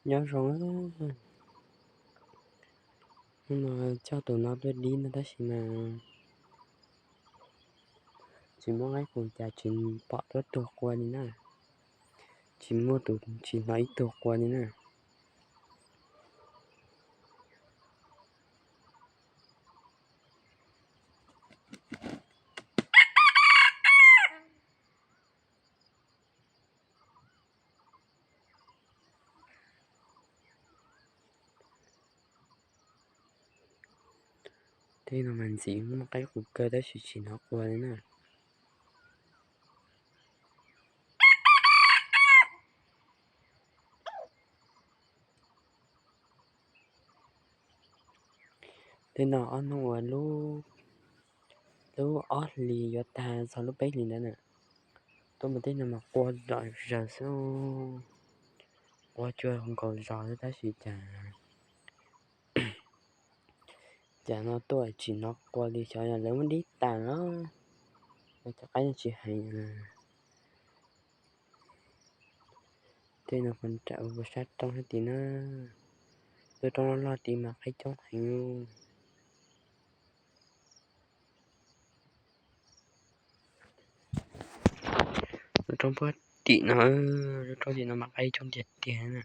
nhớ rồi á. Nhưng mà cho tụi nó tôi đi nó ta chỉ muốn ấy cùng cha chuyện bỏ rất tuột qua đi nè, chỉ mua tụi chỉ nói tuột qua đi nè. Thế là mình chỉ một cái cuộc cơ đó chỉ nó qua đi nè. Thế nó ở lúc ót lì cho ta sau lúc bé lì nữa nè. Tôi mà thấy là mà qua rồi giờ sao qua chơi không còn rồi ta chỉ chả nó tôi chỉ nó qua đi cho nhà lớn đi tàn nó chắc cái chỉ hay là thế là phần trạo và sát trong cái tí nó tôi trong nó lo tìm mà cái trong thành luôn trong bớt tí nó trong thì nó mặc cái trong thiệt tiền nè.